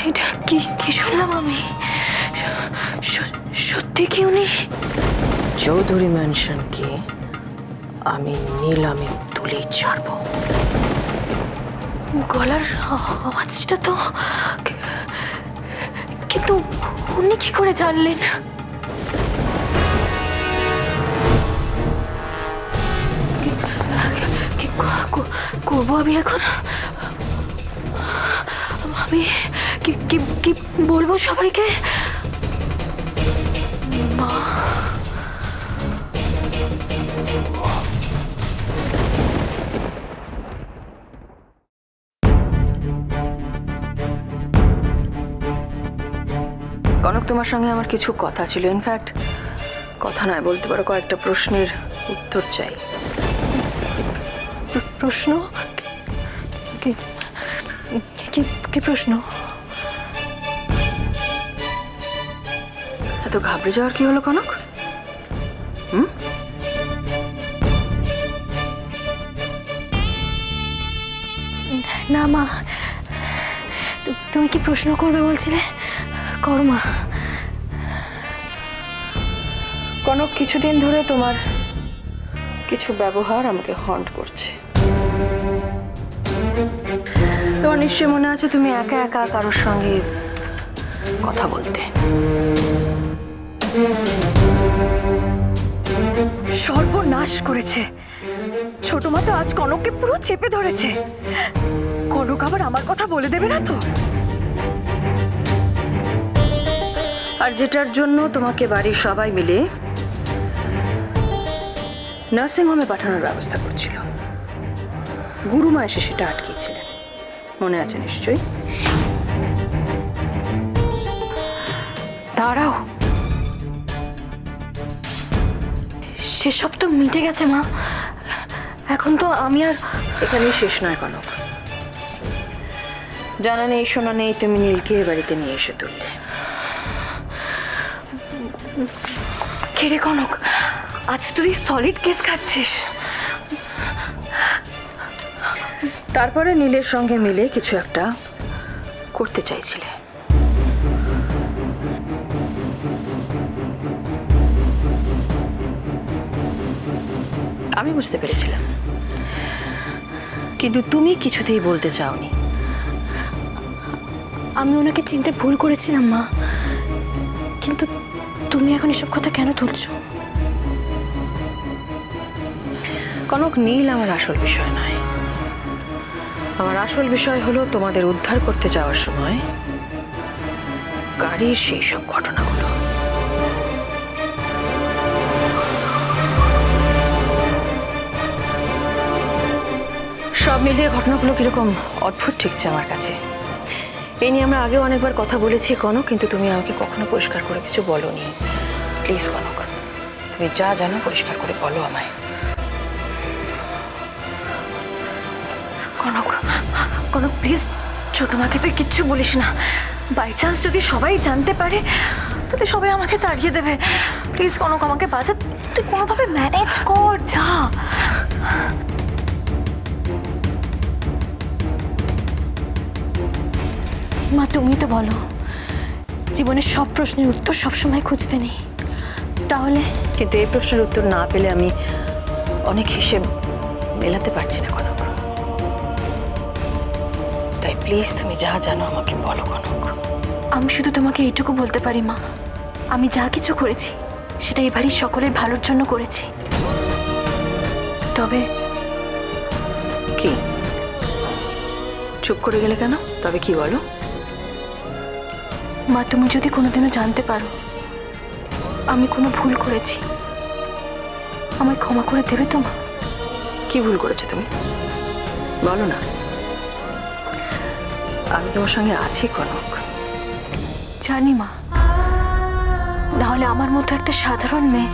এটা কি কি শুনলাম আমি? সত্যি কি উনি? চৌধুরী ম্যানশনকে আমি নিলামে তুলে ছাড়বো। গলার আওয়াজটা তো, কিন্তু উনি কি করে জানলেন? কি করবো আমি এখন? আমি কি কি কি বলবো সবাইকে? মা, কনক, তোমার সঙ্গে আমার কিছু কথা ছিল। ইনফ্যাক্ট কথা নয়, বলতে পারো কয়েকটা প্রশ্নের উত্তর চাই। প্রশ্ন? কি কি কি প্রশ্ন? এত ঘাবড়ে যাওয়ার কি হলো কনক? না মা, তুমি কি প্রশ্ন করবে বলছিলে? করো মা। কনক, কিছুদিন ধরে তোমার কিছু ব্যবহার আমাকে হন্ট করছে। তোমার নিশ্চয় মনে আছে তুমি একা একা কারোর সঙ্গে কথা বলতে। সর্বনাশ করেছে ছোট মা তো। আজ কনককে পুরো চেপে ধরেছে। কনক আবার আমার কথা বলে দেবে না তো? আর যেটার জন্য তোমাকে বাড়ির সবাই মিলে নার্সিংহোমে পাঠানোর ব্যবস্থা করছিল, গুরুমা এসে সেটা আটকিয়েছিলেন, মনে আছে নিশ্চয়ই? দাঁড়াও, সেসব তো মিটে গেছে মা। এখন তো আমি আর এখানেই শেষ নয় কনক। জানা নেই শোনা নেই তুমি নীলকে এ বাড়িতে নিয়ে এসে তুললে। কেড়ে কনক, আজ তুই সলিড কেস খাচ্ছিস। তারপরে নীলের সঙ্গে মিলে কিছু একটা করতে চাইছিলে। আমি বুঝতে পেরেছিলাম, কিন্তু তুমি কিছুতেই বলতে চাওনি। আমি ওনাকে চিনতে ভুল করেছিলাম মা, কিন্তু তুমি এখন এসব কথা কেন তুলছো? কনক, নীল আমার আসল বিষয় নয়। আমার আসল বিষয় হলো তোমাদের উদ্ধার করতে যাওয়ার সময় গাড়ির সেই সব ঘটনাগুলো। সব মিলিয়ে ঘটনাগুলো কিরকম অদ্ভুত ঠেকছে আমার কাছে। এই নিয়ে আমরা আগেও অনেকবার কথা বলেছি কনক, কিন্তু তুমি আমাকে কখনো পরিষ্কার করে কিছু বলোনি। প্লিজ কনক, তুমি যা জানো পরিষ্কার করে বলো আমায়। কনক, কনক প্লিজ, ছোট মাকে তুই কিচ্ছু বলিস না। বাই চান্স যদি সবাই জানতে পারে তাহলে সবাই আমাকে তাড়িয়ে দেবে। প্লিজ কনক, আমাকে বাঁচা। তুই কোনোভাবে ম্যানেজ কর, যা। মা, তুমি তো বলো জীবনের সব প্রশ্নের উত্তর সবসময় খুঁজতে নেই, তাহলে? কিন্তু এই প্রশ্নের উত্তর না পেলে আমি অনেক হিসেব মেলাতে পারছি না কনক। তাই প্লিজ তুমি যা জানো আমাকে বলো কনক। আমি শুধু তোমাকে এইটুকু বলতে পারি মা, আমি যা কিছু করেছি সেটা এই বাড়ির সকলের ভালোর জন্য করেছি। তবে কি চুপ করে গেলে কেন? তবে কি বলো? মা, তুমি যদি কোনোদিনও জানতে পারো আমি কোনো ভুল করেছি, আমায় ক্ষমা করে দেবে তো মা? কি ভুল করেছো তুমি বলো না। আমি তোমার সঙ্গে আছি কনক। জানি মা, নাহলে আমার মতো একটা সাধারণ মেয়ে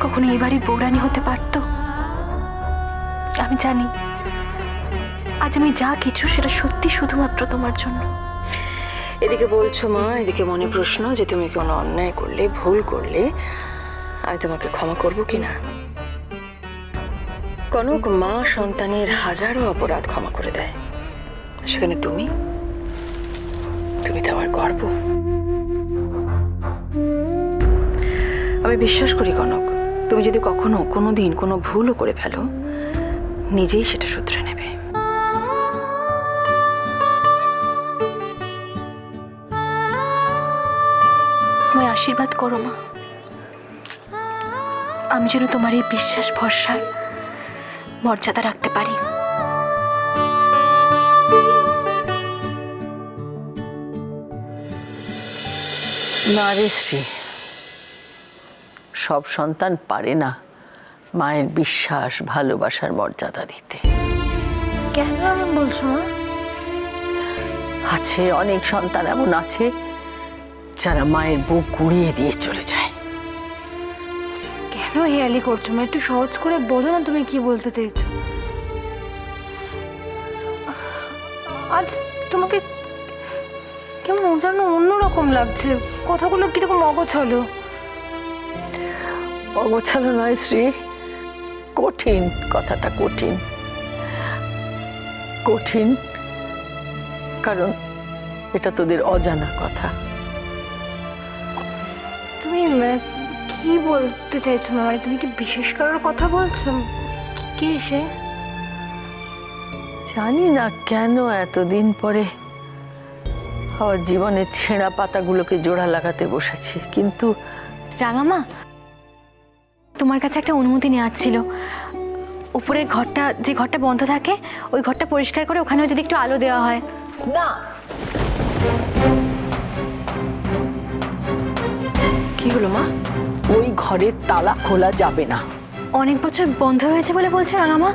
কখনো এই বাড়ির বউরানী হতে পারতো? আমি জানি আজ আমি যা কিছু সেটা সত্যি শুধুমাত্র তোমার জন্য। এদিকে বলছো মা, এদিকে মনে প্রশ্ন যে তুমি কোনো অন্যায় করলে, ভুল করলে আমি তোমাকে ক্ষমা করবো কিনা। কনক, মা সন্তানের হাজারো অপরাধ ক্ষমা করে দেয়, সেখানে তুমি তুমি তো আমার গর্ব। আমি বিশ্বাস করি কনক, তুমি যদি কখনো কোনোদিন কোনো ভুলও করে ফেলো, নিজেই সেটা শুধরে নেবে। তোমায় আশীর্বাদ করো মা, আমি যেন তোমার এই বিশ্বাস ভরসার মর্যাদা রাখতে পারি। না রে শ্রী, সব সন্তান পারে না মায়ের বিশ্বাস ভালোবাসার মর্যাদা দিতে। কেন এমন বলছো মা? আছে, অনেক সন্তান এমন আছে যারা মায়ের বুক গুড়িয়ে দিয়ে চলে যায়। কেন হেয়ালি করছো মা? একটু সহজ করে বলো না তুমি কি বলতে চাইছো। আজ তোমাকে কেমন যেন অন্যরকম লাগছে, কথাগুলো কিরকম অগোছালো। অগোছালো নয় শ্রী, কঠিন। কথাটা কঠিন, কঠিন কারণ এটা তোদের অজানা কথা। তুমি কি বলতে চাইছো মা? মানে তুমি কি বিশেষ কারোর কথা বলছো? কে সে? জানি না কেন এতদিন পরে আমার জীবনের ছেঁড়া পাতাগুলোকে জোড়া লাগাতে বসেছি, কিন্তু রাঙামা, তোমার কাছে একটা অনুমতি নেওয়ার ছিল। উপরের ঘরটা, যে ঘরটা বন্ধ থাকে, ওই ঘরটা পরিষ্কার করে ওখানেও যদি একটু আলো দেওয়া হয়। না। কি হলো মা? ওই ঘরের তালা খোলা যাবে না। অনেক বছর বন্ধ রয়েছে বলে বলছো রাঙামা?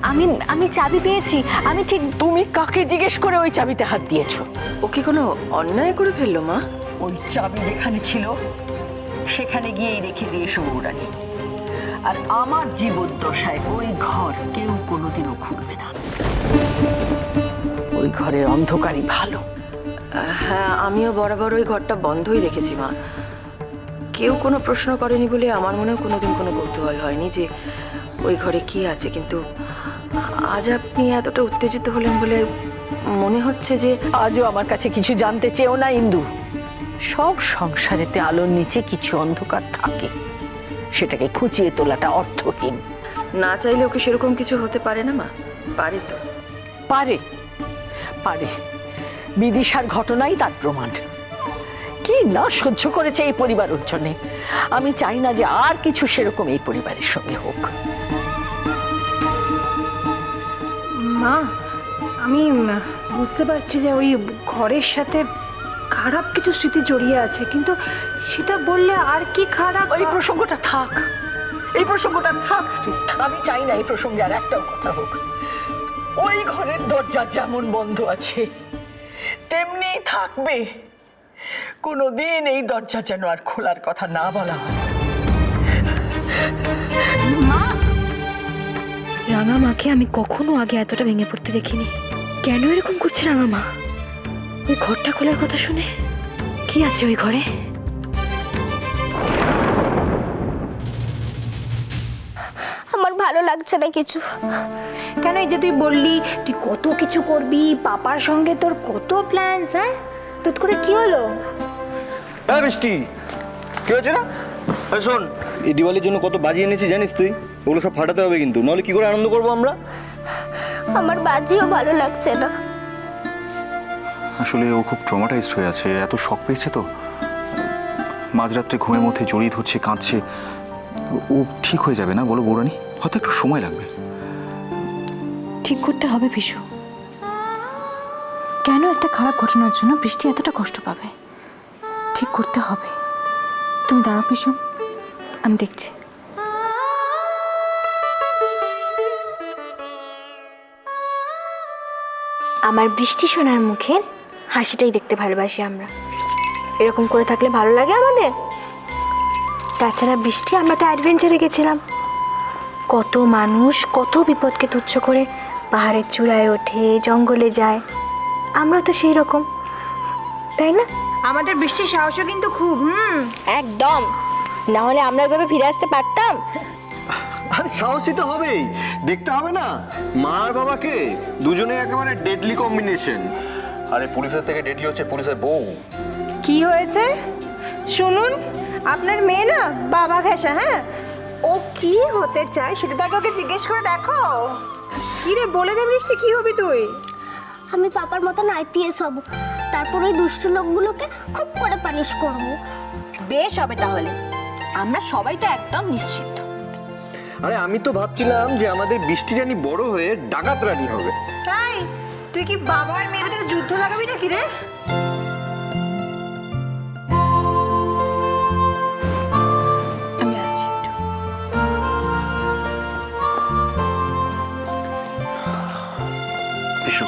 আমি আমি চাবি পেয়েছি, আমি ঠিক। তুমি কাকে জিজ্ঞেস করে ওই চাবিতে হাত দিয়েছো? ও কি কোনো অন্যায় করে ফেললো মা? ওই চাবি যেখানে ছিল সেখানে গিয়েই রেখে দিয়ে এসো বৌরানী। আর আমার জীবদ্দশায় ওই ঘর কেউ কোনোদিনও খুলবে না। ওই ঘরের অন্ধকারই ভালো। হ্যাঁ, আমিও বরাবর ওই ঘরটা বন্ধই রেখেছি মা। কেউ কোনো প্রশ্ন করেনি বলে আমার মনেও কোনোদিন কোনো কৌতূহল হয়নি যে ওই ঘরে কি আছে। কিন্তু আজ আপনি এতটা উত্তেজিত হলেন বলে মনে হচ্ছে যে আজও আমার কাছে কিছু জানতে চেও না ইন্দু। সব সংসারেতে আলোর নিচে কিছু অন্ধকার থাকে, সেটাকে খুঁচিয়ে তোলাটা অর্থহীন। না চাইলেও কি সেরকম কিছু হতে পারে না মা? পারে তো। পারে, পারে। বিদিশার ঘটনাই তার প্রমাণ। কি না সহ্য করেছে এই পরিবার ওর জন্যে। আমি চাই না যে আর কিছু সেরকম এই পরিবারের সঙ্গে হোক। মা, আমি বুঝতে পারছি যে ওই ঘরের সাথে খারাপ কিছু স্মৃতি জড়িয়ে আছে, কিন্তু সেটা বললে আর কি খারাপ। ওই প্রসঙ্গটা থাক, এই প্রসঙ্গটা থাক শ্রী। আমি চাই না এই প্রসঙ্গে আর একটাও কথা হোক। ওই ঘরের দরজা যেমন বন্ধ আছে তেমনি থাকবে। কোনোদিন এই দরজা যেন আর খোলার কথা না বলা হয়। মা, রাঙামাকে আমি কখনো আগে এতটা ভেঙে পড়তে দেখিনি। কেন এরকম করছে রাঙামা? ওই ঘরটা খোলার কথা শুনে কি আছে ওই ঘরে? আমার ভালো লাগছে না কিছু। কেন? এই যে তুই বললি তুই কত কিছু করবি, পাপার সঙ্গে তোর কত প্ল্যানস, হ্যাঁ? তোর করে কি হলো? হ্যাঁ বৃষ্টি, কি হয়েছে না? শোন, এই দিওয়ালির জন্য কত বাজি এনেছি জানিস তুই? ওগুলো সব ফাটাতে হবে কিন্তু, নাহলে কি করে আনন্দ করবো আমরা? আমার বাজিও ভালো লাগছে না। আসলে ও খুব ট্রমাটাইজড হয়ে আছে, এত শক পেয়েছে তো। মাঝরাত্রে ঘুমের মধ্যে জড়িয়ে ধরছে, কাঁদছে। ও ঠিক হয়ে যাবে না বলো বৌরানী? হয়তো একটু সময় লাগবে। ঠিক করতে হবে বিশু। কেন একটা খারাপ ঘটনার জন্য বৃষ্টি এতটা কষ্ট পাবে? ঠিক করতে হবে। তুমি দাঁড়াও বিশু, আমি দেখছি। আমার বৃষ্টি সোনার মুখের হাসিটাই দেখতে ভালোবাসি আমরা। এরকম করে থাকলে ভালো লাগে আমাদের। তাছাড়া বৃষ্টি, আমরা তো অ্যাডভেঞ্চারে গেছিলাম। কত মানুষ কত বিপদকে তুচ্ছ করে পাহাড়ের চূড়ায় ওঠে, জঙ্গলে যায়। আমরা তো সেই রকম, তাই না? আমাদের বৃষ্টির সাহসও কিন্তু খুব। একদম, না হলে আমরা ওইভাবে ফিরে আসতে পারতাম? আর সাহসী তো হবেই, দেখতে হবে না মা আর বাবাকে, দুজনে একেবারে ডেডলি কম্বিনেশন। আরে পুলিশের থেকে ডেটি হচ্ছে পুলিশের বউ। কি হয়েছে শুনুন, আপনার মেয়ে না বাবা ঘেঁষা। হ্যাঁ, ও কি হতে চায় সেটা তাকে ওকে জিজ্ঞেস করে দেখো। কি রে বলে দে বৃষ্টি, কি হবি তুই? আমি পাপার মতন আইপিএস হব, তারপর ওই দুষ্ট লোকগুলোকে খুব করে পানিশ করব। বেশ হবে তাহলে, আমরা সবাই তো একদম নিশ্চিত। আরে আমি তো ভাবছিলাম যে আমাদের বৃষ্টি রানী বড় হয়ে ডাকাত রানী হবে। তাই তুই কি বাবার মেয়ের ভিতরে যুদ্ধ লাগাবি নাকি রে? আমি আসছি একটু। পিসু,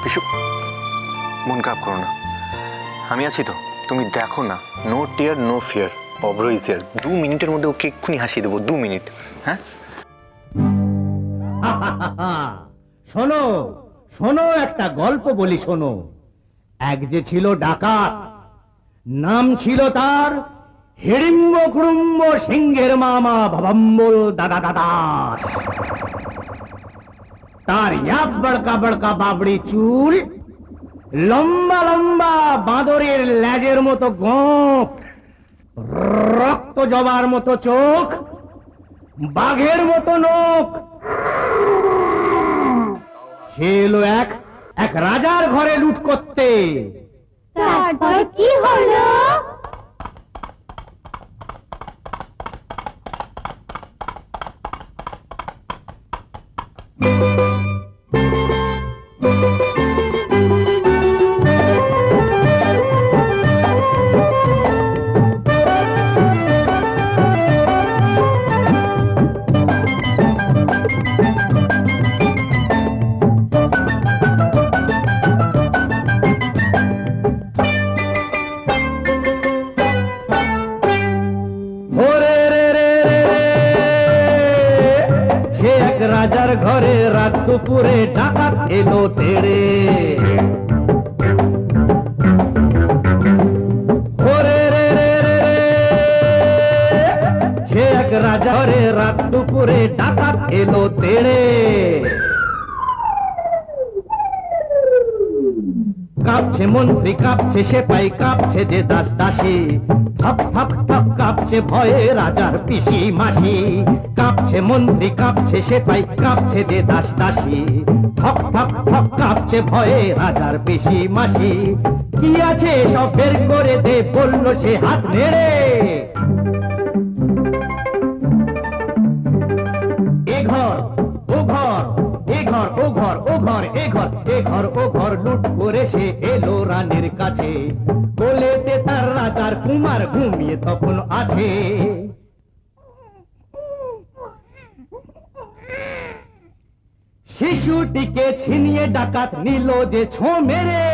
পিসু, মন খারাপ করো না, আমি আছি তো, তুমি দেখো না। No tear no fear, Abhra is here. 2 মিনিটের মধ্যে ওকে এক্ষুনি হাসিয়ে দেবো, 2 মিনিট। হ্যাঁ, শোনো শোনো, একটা গল্প বলি শোনো। এক যে ছিল ডাকাত, নাম ছিল তার হিড়িম্ব কুড়ুম্ব সিংহের মামা ভবম্বল দাদা দাদা। তার ইয়াব বড়কা বড়কা বাবড়ি চুল, লম্বা লম্বা বাঁদরের ল্যাজের মতো গোঁফ, রক্ত জবার মতো চোখ, বাঘের মতো নখ। সে এলো এক রাজার ঘরে লুট করতে। তারপর কি হলো? ওরে রে রে রে রে, সে এক রাজার ঘরে রাত দুপুরে ডাকাত এলো তেড়ে। ওরে রে রে রে রে, সে এক রাজার ঘরে রাত দুপুরে ডাকাত এলো তেড়ে। কাঁপছে মন্ত্রী, কাঁপছে সেপাই, কাঁপছে যে দাস দাসী। থপ থপ থপ কাঁপছে ভয়ে রাজার পিসি মাসি। কাঁপছে মন্ত্রী, কাঁপছে সেপাই, কাঁপছে যে দাস দাসী। থপ থপ থপ কাঁপছে ভয়ে রাজার পিসি মাসি। কি আছে সব বের করে দে, বলল সে হাত নেড়ে। এ ঘর ও ঘর, এ ঘর ও ঘর, ও ঘর এ ঘর, এ ঘর ও ঘর লুট করে সে এলো রানীর কাছে। বলেতে তার রাজার কুমার ঘুমিয়ে তখন আছে। শিশুটিকে ছিনিয়ে ডাকাত নিল যে ছো মেরে।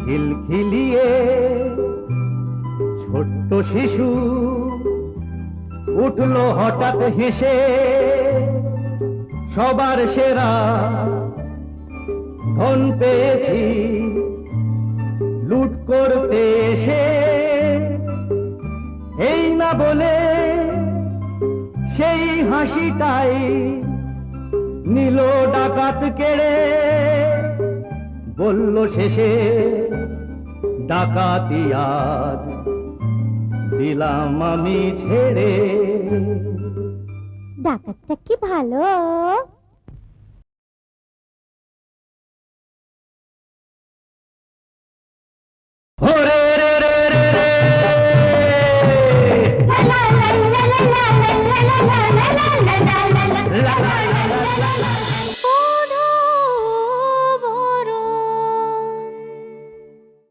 খিলখিলিয়ে ছোট্ট শিশু উঠলো হঠাৎ হেসে। সবার সেরা ধন পেয়েছি লুট করতে এসে। এই না বলে সেই হাসিটাই নিল ডাকাত কেড়ে। বলল শেষে ডাকাতি আজ দিলাম আমি ছেড়ে। ডাকাতটা কি ভালো।